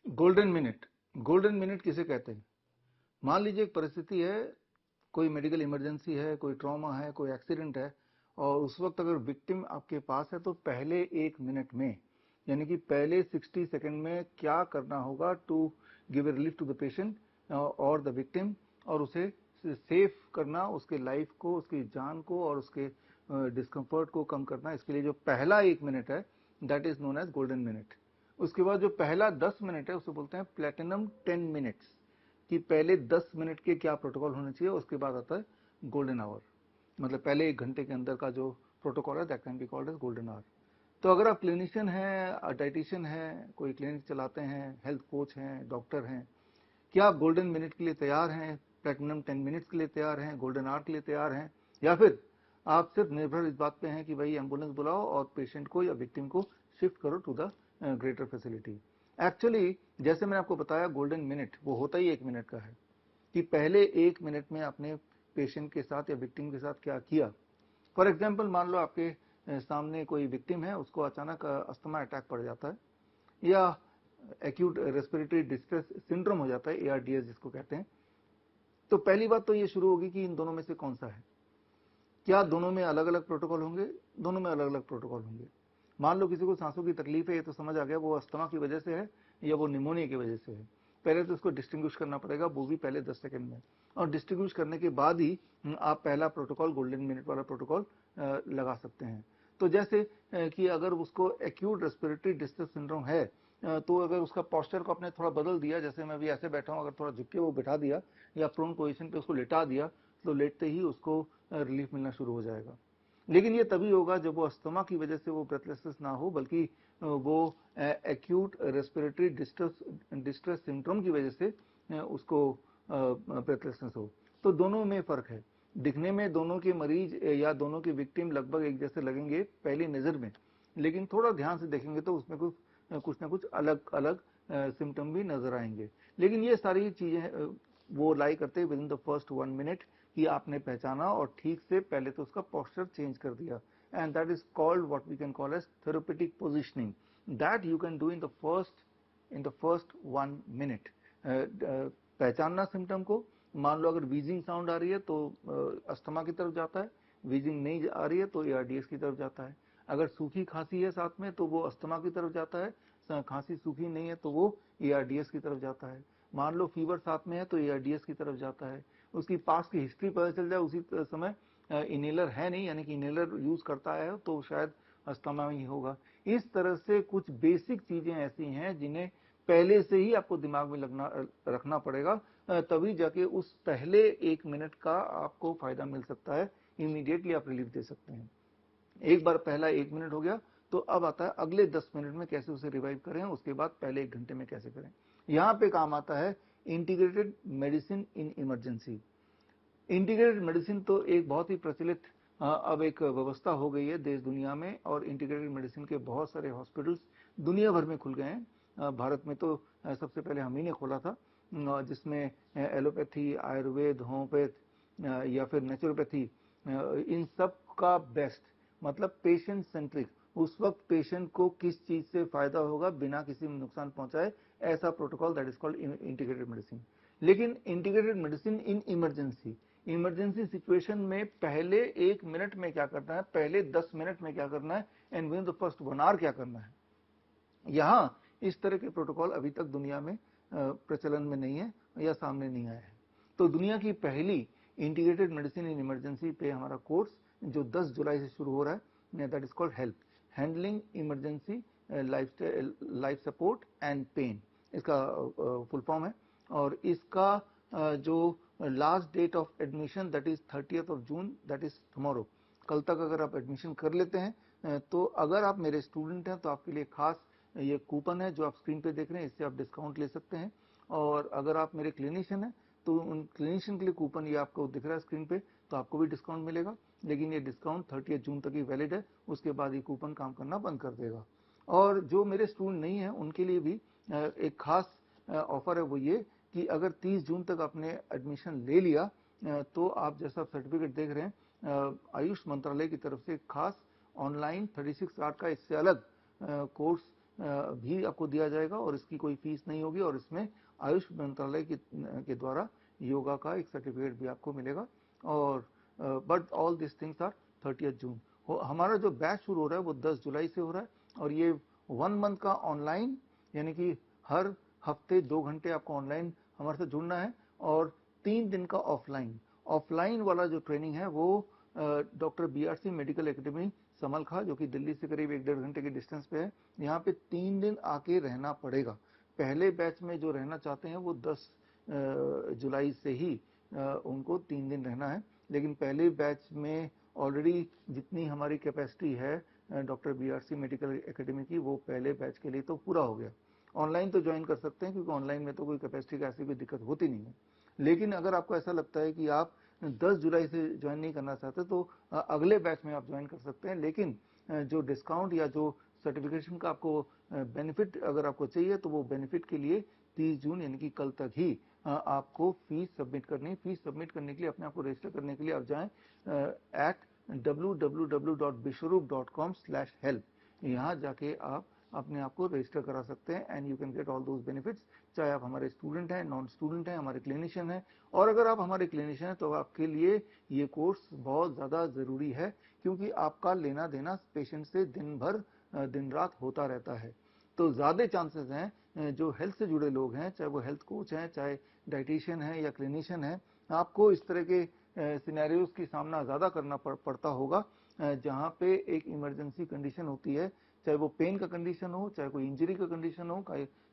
Golden minute, golden minute किसे कहते हैं? मान लीजिए एक परिस्थिति है, कोई मेडिकल इमरजेंसी है, कोई ट्रॉमा है, कोई एक्सीडेंट है, और उस वक्त अगर विक्टिम आपके पास है तो पहले 1 मिनट में, यानी कि पहले 60 सेकंड में क्या करना होगा to give a relief to the patient और द विक्टिम, और उसे सेफ करना, उसके लाइफ को, उसकी जान को और उसके डिस्कम्फर्ट को कम करना। इसके लिए जो पहला 1 मिनट है that is known as golden minute. उसके बाद जो पहला 10 मिनट है उसे बोलते हैं प्लेटिनम 10 मिनट्स, कि पहले 10 मिनट के क्या प्रोटोकॉल होने चाहिए। उसके बाद आता है गोल्डन आवर, मतलब पहले 1 घंटे के अंदर का जो प्रोटोकॉल है that can be called as golden hour. तो अगर आप क्लिनिशियन हैं, डाइटिशियन हैं, कोई क्लिनिक चलाते हैं, हेल्थ कोच हैं, डॉक्टर हैं, क्या आप गोल्डन मिनट के लिए तैयार हैं, प्लेटिनम 10 मिनट्स के लिए तैयार हैं, गोल्डन आवर के लिए तैयार हैं, या फिर आप सिर्फ निर्भर इस बात पे हैं कि भाई एम्बुलेंस बुलाओ और पेशेंट को या विक्टिम को शिफ्ट करो to the greater facility? Actually जैसे मैंने आपको बताया, गोल्डन मिनट वो होता ही 1 मिनट का है, कि पहले 1 मिनट में आपने पेशेंट के साथ या विक्टिम के साथ क्या किया। फॉर एग्जाम्पल, मान लो आपके सामने कोई विक्टिम है, उसको अचानक अस्थमा अटैक पड़ जाता है, या एक्यूट रेस्पिरेटरी डिस्ट्रेस सिंड्रोम हो जाता है, ARDS जिसको कहते हैं। तो पहली बात तो ये शुरू होगी कि इन दोनों में से कौन सा है। क्या दोनों में अलग अलग प्रोटोकॉल होंगे? दोनों में अलग अलग प्रोटोकॉल होंगे। मान लो किसी को सांसों की तकलीफ है, ये तो समझ आ गया वो अस्थमा की वजह से है या वो निमोनिया की वजह से है। पहले तो उसको डिस्टिंग्विश करना पड़ेगा, वो भी पहले 10 सेकंड में, और डिस्टिंग्विश करने के बाद ही आप पहला प्रोटोकॉल, गोल्डन मिनट वाला प्रोटोकॉल लगा सकते हैं। तो जैसे कि अगर उसको एक्यूट रेस्पिरेटरी डिस्ट्रेस सिंड्रोम है, तो अगर उसका पोस्चर को आपने थोड़ा बदल दिया, जैसे मैं भी ऐसे बैठा हूँ, अगर थोड़ा झुक के वो बैठा दिया या प्रोन पोजीशन पे उसको लेटा दिया, तो लेटते ही उसको रिलीफ मिलना शुरू हो जाएगा। लेकिन ये तभी होगा जब वो अस्थमा की वजह से वो ब्रेथलेसनेस ना हो, बल्कि वो एक्यूट रेस्पिरेटरी डिस्ट्रेस सिंड्रोम की वजह से उसको ब्रेथलेसनेस हो। तो दोनों में फर्क है। दिखने में दोनों के मरीज या दोनों के विक्टिम लगभग एक जैसे लगेंगे पहली नजर में, लेकिन थोड़ा ध्यान से देखेंगे तो उसमें कुछ ना कुछ अलग अलग सिम्टम भी नजर आएंगे। लेकिन ये सारी चीजें वो लाई करते हैं with in the first 1 minute, कि आपने पहचाना और ठीक से पहले तो उसका पोस्चर चेंज कर दिया, and that is called what we can call as therapeutic positioning, that you can do in the first 1 minute. पहचानना सिम्टम को, मान लो अगर वीजिंग साउंड आ रही है तो अस्थमा की तरफ जाता है, वीजिंग नहीं आ रही है तो ARDS की तरफ जाता है। अगर सूखी खांसी है साथ में तो वो अस्थमा की तरफ जाता है, खांसी सूखी नहीं है तो वो ARDS की तरफ जाता है। मान लो फीवर साथ में है तो ARDS की तरफ जाता है। उसकी पास्ट की हिस्ट्री पता चल जाए उसी समय, इनहेलर है नहीं, यानी कि इनहेलर यूज करता है तो शायद अस्थमा ही होगा। इस तरह से कुछ बेसिक चीजें ऐसी हैं जिन्हें पहले से ही आपको दिमाग में रखना पड़ेगा, तभी जाके उस पहले 1 मिनट का आपको फायदा मिल सकता है, इमीडिएटली आप रिलीफ दे सकते हैं। एक बार पहला 1 मिनट हो गया, तो अब आता है अगले 10 मिनट में कैसे उसे रिवाइव करें, उसके बाद पहले 1 घंटे में कैसे करें। यहां पे काम आता है integrated medicine in emergency. Integrated medicine तो एक बहुत ही प्रचलित अब एक व्यवस्था हो गई है देश दुनिया में, और इंटीग्रेटेड मेडिसिन के बहुत सारे हॉस्पिटल्स दुनिया भर में खुल गए हैं। भारत में तो सबसे पहले हम ही ने खोला था, जिसमें एलोपैथी, आयुर्वेद, होम्योपैथ या फिर नेचुरोपैथी, इन सब का बेस्ट, मतलब पेशेंट सेंट्रिक, उस वक्त पेशेंट को किस चीज से फायदा होगा बिना किसी नुकसान पहुंचाए, ऐसा protocol, that is called integrated medicine. लेकिन integrated medicine in emergency, emergency situation में पहले 1 मिनट में क्या करना है, पहले 10 मिनट में क्या करना है, and with the first 1 hour क्या करना है, यहां इस तरह के प्रोटोकॉल अभी तक दुनिया में प्रचलन में नहीं है या सामने नहीं आया है। तो दुनिया की पहली इंटीग्रेटेड मेडिसिन इन इमरजेंसी पे हमारा कोर्स जो 10 जुलाई से शुरू हो रहा है, that is called help handling emergency life support and pain, इसका फुल फॉर्म है। और इसका जो last date of admission that is 30th of June, that is tomorrow, कल तक अगर आप एडमिशन कर लेते हैं, तो अगर आप मेरे स्टूडेंट हैं तो आपके लिए खास ये कूपन है जो आप स्क्रीन पे देख रहे हैं, इससे आप डिस्काउंट ले सकते हैं। और अगर आप मेरे क्लिनिशियन हैं तो उन क्लिनिशियन के लिए कूपन ये आपको दिख रहा है स्क्रीन पे, तो आपको भी डिस्काउंट मिलेगा। लेकिन ये डिस्काउंट 30th जून तक ही वैलिड है, उसके बाद ये कूपन काम करना बंद कर देगा। और जो मेरे स्टूडेंट नहीं है उनके लिए भी एक खास ऑफर है, वो ये कि अगर 30 जून तक आपने एडमिशन ले लिया, तो आप जैसा सर्टिफिकेट देख रहे हैं, आयुष मंत्रालय की तरफ से खास ऑनलाइन 36 आवर्स का इससे अलग कोर्स भी आपको दिया जाएगा और इसकी कोई फीस नहीं होगी और इसमें आयुष मंत्रालय के द्वारा योगा का एक सर्टिफिकेट भी आपको मिलेगा। और but all this things are 30 June. हमारा जो बैच शुरू हो रहा है वो 10 जुलाई से हो रहा है और ये 1 मंथ का ऑनलाइन, यानी कि हर हफ्ते 2 घंटे आपको ऑनलाइन हमारे साथ जुड़ना है और 3 दिन का ऑफलाइन। ऑफलाइन वाला जो ट्रेनिंग है वो डॉक्टर BRC मेडिकल एकेडमी समलखा, जो कि दिल्ली से करीब 1-1.5 घंटे के डिस्टेंस पे है, यहाँ पे 3 दिन आके रहना पड़ेगा। पहले बैच में जो रहना चाहते हैं वो 10 जुलाई से ही उनको 3 दिन रहना है, लेकिन पहले बैच में ऑलरेडी जितनी हमारी कैपेसिटी है डॉक्टर BRC मेडिकल एकेडमी की, वो पहले बैच के लिए तो पूरा हो गया। ऑनलाइन तो ज्वाइन कर सकते हैं क्योंकि ऑनलाइन में तो कोई कैपेसिटी का ऐसी कोई दिक्कत होती नहीं है। लेकिन अगर आपको ऐसा लगता है कि आप 10 जुलाई से ज्वाइन नहीं करना चाहते तो अगले बैच में आप ज्वाइन कर सकते हैं, लेकिन जो डिस्काउंट या जो सर्टिफिकेशन का आपको बेनिफिट अगर आपको चाहिए तो वो बेनिफिट के लिए 30 जून यानी कि कल तक ही आपको फीस सबमिट करनी। फीस सबमिट करने के लिए, अपने आप को रजिस्टर करने के लिए आप जाएं at www.bishwarup.com/help। यहाँ जाके आप अपने आप को रजिस्टर करा सकते हैं and you can get all those benefits. चाहे आप हमारे स्टूडेंट हैं, नॉन स्टूडेंट हैं, हमारे क्लिनिशियन हैं, और अगर आप हमारे क्लिनिशियन हैं तो आपके लिए ये कोर्स बहुत ज़्यादा ज़रूरी है क्योंकि आपका लेना देना पेशेंट से दिन भर दिन रात होता रहता है। तो ज़्यादा चांसेस हैं जो हेल्थ से जुड़े लोग हैं, चाहे वो हेल्थ कोच हैं, चाहे डाइटिशियन है या क्लिनिशियन है, आपको इस तरह के सिनेरियोज की सामना ज़्यादा करना पड़ता होगा जहाँ पे एक इमरजेंसी कंडीशन होती है, चाहे वो पेन का कंडीशन हो, चाहे कोई इंजरी का कंडीशन हो,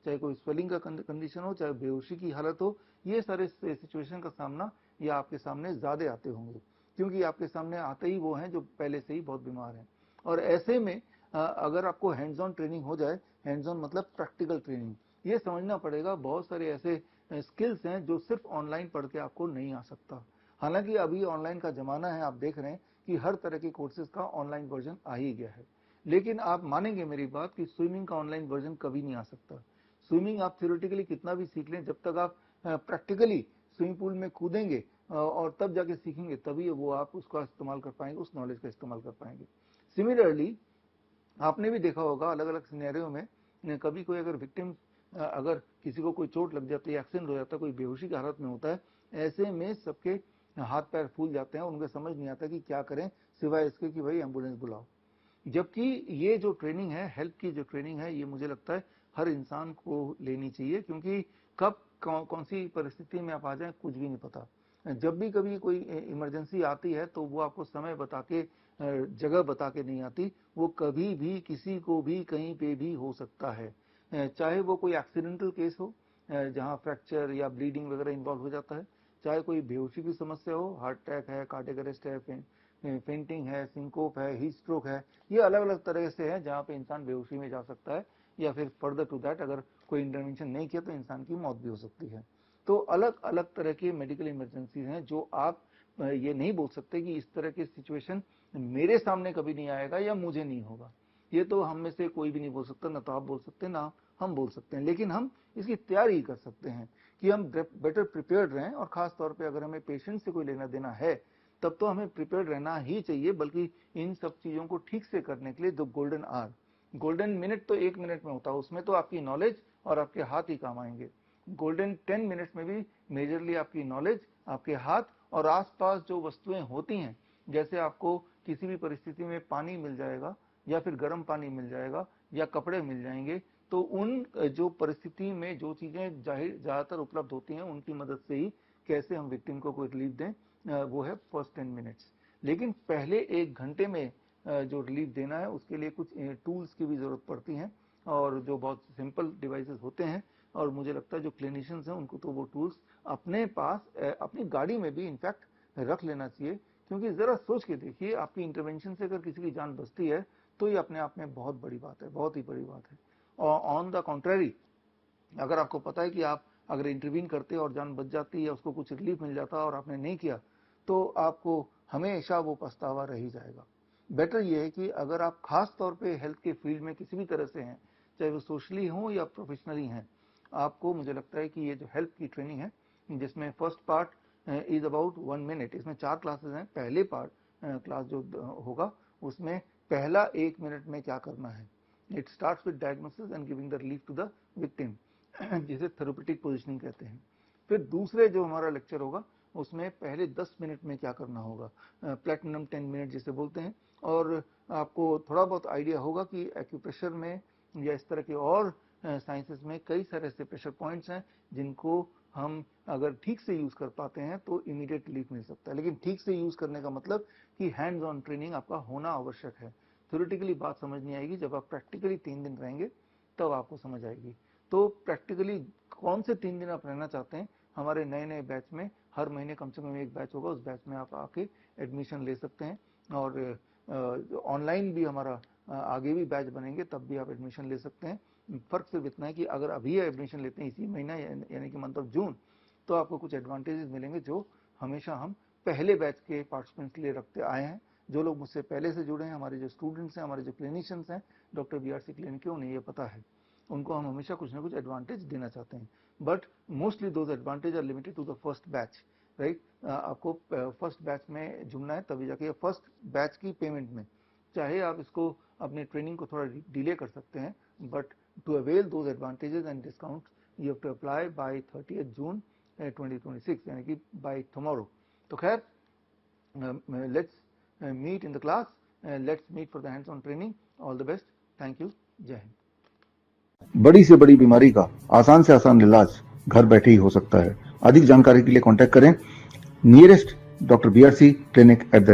चाहे कोई स्वेलिंग का कंडीशन हो, चाहे बेहोशी की हालत हो। ये सारे सिचुएशन का सामना ये आपके सामने ज़्यादा आते होंगे क्योंकि आपके सामने आते ही वो हैं जो पहले से ही बहुत बीमार हैं। और ऐसे में अगर आपको हैंड्स ऑन ट्रेनिंग हो जाए, हैंड्स ऑन मतलब प्रैक्टिकल ट्रेनिंग, ये समझना पड़ेगा बहुत सारे ऐसे स्किल्स हैं जो सिर्फ ऑनलाइन पढ़ के आपको नहीं आ सकता। हालांकि अभी ऑनलाइन का जमाना है, आप देख रहे हैं कि हर तरह के कोर्सेज का ऑनलाइन वर्जन आ ही गया है, लेकिन आप मानेंगे मेरी बात कि स्विमिंग का ऑनलाइन वर्जन कभी नहीं आ सकता। स्विमिंग आप थ्योरेटिकली कितना भी सीख लें, जब तक आप प्रैक्टिकली स्विमिंग पूल में कूदेंगे और तब जाके सीखेंगे, तभी वो आप उसका इस्तेमाल कर पाएंगे, उस नॉलेज का इस्तेमाल कर पाएंगे। सिमिलरली आपने भी देखा होगा अलग अलग सिनेरियो में, कभी कोई अगर विक्टिम, अगर किसी को कोई चोट लग जाती है, एक्सीडेंट हो जाता है, कोई बेहोशी की हालत में होता है, ऐसे में सबके हाथ पैर फूल जाते हैं, उनको समझ नहीं आता कि क्या करें सिवाय इसके कि भाई एम्बुलेंस बुलाओ। जबकि ये जो ट्रेनिंग है, हेल्थ की जो ट्रेनिंग है, ये मुझे लगता है हर इंसान को लेनी चाहिए क्योंकि कब कौन सी परिस्थिति में आप आ जाएं कुछ भी नहीं पता। जब भी कभी कोई इमरजेंसी आती है तो वो आपको समय बता के, जगह बता के नहीं आती, वो कभी भी किसी को भी कहीं पे भी हो सकता है। चाहे वो कोई एक्सीडेंटल केस हो जहां फ्रैक्चर या ब्लीडिंग वगैरह इन्वॉल्व हो जाता है, चाहे कोई बेहोशी की समस्या हो, हार्ट अटैक है, कार्डियक अरेस्ट है, फेंटिंग है, सिंकोप है, हीट स्ट्रोक है, ये अलग अलग तरह से है जहाँ पे इंसान बेहोशी में जा सकता है, या फिर फर्दर टू दैट अगर कोई इंटरवेंशन नहीं किया तो इंसान की मौत भी हो सकती है। तो अलग अलग तरह के मेडिकल इमरजेंसी हैं जो आप ये नहीं बोल सकते कि इस तरह के सिचुएशन मेरे सामने कभी नहीं आएगा या मुझे नहीं होगा। ये तो हम में से कोई भी नहीं बोल सकता, ना तो आप बोल सकते हैं ना हम बोल सकते हैं, लेकिन हम इसकी तैयारी कर सकते हैं कि हम बेटर प्रिपेयर्ड रहें। और खास तौर पे अगर हमें पेशेंट से कोई लेना देना है तब तो हमें प्रिपेयर्ड रहना ही चाहिए, बल्कि इन सब चीजों को ठीक से करने के लिए the golden hour, golden minute तो 1 मिनट में होता है, उसमें तो आपकी नॉलेज और आपके हाथ ही काम आएंगे। गोल्डन 10 मिनट्स में भी मेजरली आपकी नॉलेज, आपके हाथ और आसपास जो वस्तुएं होती हैं, जैसे आपको किसी भी परिस्थिति में पानी मिल जाएगा या फिर गर्म पानी मिल जाएगा या कपड़े मिल जाएंगे, तो उन जो परिस्थिति में जो चीजें ज्यादातर उपलब्ध होती हैं उनकी मदद से ही कैसे हम विक्टिम को कोई रिलीफ दें, वो है फर्स्ट 10 मिनट्स। लेकिन पहले 1 घंटे में जो रिलीफ देना है उसके लिए कुछ टूल्स की भी जरूरत पड़ती है और जो बहुत सिंपल डिवाइसेस होते हैं, और मुझे लगता है जो क्लिनिशियंस हैं उनको तो वो टूल्स अपने पास अपनी गाड़ी में भी इनफैक्ट रख लेना चाहिए, क्योंकि जरा सोच के देखिए आपकी इंटरवेंशन से अगर किसी की जान बचती है तो ये अपने आप में बहुत बड़ी बात है, बहुत ही बड़ी बात है। और ऑन द कॉन्ट्रेरी, अगर आपको पता है कि आप अगर इंटरवीन करते और जान बच जाती या उसको कुछ रिलीफ मिल जाता और आपने नहीं किया तो आपको हमेशा वो पछतावा रह ही जाएगा। बेटर ये है कि अगर आप खास तौर पे हेल्थ के फील्ड में किसी भी तरह से हैं, चाहे वो सोशली हो या प्रोफेशनली हैं, आपको मुझे लगता है कि ये जो हेल्थ की ट्रेनिंग है जिसमें first part is about 1 minute, इसमें 4 क्लासेस हैं। पहले पार्ट क्लास जो होगा उसमें पहला 1 मिनट में क्या करना है, it starts with diagnosis and giving the relief to the victim, जिसे थेरेप्यूटिक पोजीशनिंग कहते हैं। फिर दूसरे जो हमारा लेक्चर होगा उसमें पहले 10 मिनट में क्या करना होगा, प्लेटिनम 10 मिनट जिसे बोलते हैं, और आपको थोड़ा बहुत आइडिया होगा कि एक्यूप्रेशर में या इस तरह के और साइंसेस में कई सारे ऐसे प्रेशर पॉइंट्स हैं जिनको हम अगर ठीक से यूज कर पाते हैं तो इमीडिएट रिलीफ मिल सकता है। लेकिन ठीक से यूज करने का मतलब कि हैंड्स ऑन ट्रेनिंग आपका होना आवश्यक है। थ्योरेटिकली बात समझ नहीं आएगी, जब आप प्रैक्टिकली 3 दिन रहेंगे तब आपको समझ आएगी। तो प्रैक्टिकली कौन से 3 दिन आप रहना चाहते हैं, हमारे नए नए बैच में हर महीने कम से कम एक बैच होगा, उस बैच में आप आके एडमिशन ले सकते हैं। और ऑनलाइन भी हमारा आगे भी बैच बनेंगे, तब भी आप एडमिशन ले सकते हैं। फर्क सिर्फ इतना है कि अगर अभी एडमिशन लेते हैं इसी महीना यानी कि मंथ ऑफ जून, तो आपको कुछ एडवांटेजेस मिलेंगे जो हमेशा हम पहले बैच के पार्टिसिपेंट्स के लिए रखते आए हैं। जो लोग मुझसे पहले से जुड़े हैं, हमारे जो स्टूडेंट्स हैं, हमारे जो क्लिनिशियंस हैं डॉक्टर बीआरसी क्लिनिक के, उन्हें ये पता है, उनको हम हमेशा कुछ ना कुछ एडवांटेज देना चाहते हैं। But mostly those advantage are limited to the first batch, right. आपको फर्स्ट बैच में जुड़ना है तभी जाके, फर्स्ट बैच की पेमेंट में, चाहे आप इसको अपने ट्रेनिंग को थोड़ा डिले कर सकते हैं, but to avail those advantages and discount you have to apply by 30 June 2026, यानी कि बाय टुमारो। तो खैर, let's meet in the class, let's meet for the hands on training. All the best, thank you, जय हिंद। बड़ी से बड़ी बीमारी का आसान से आसान इलाज घर बैठे ही हो सकता है। अधिक जानकारी के लिए कांटेक्ट करें नियरेस्ट डॉक्टर बीआरसी क्लिनिक @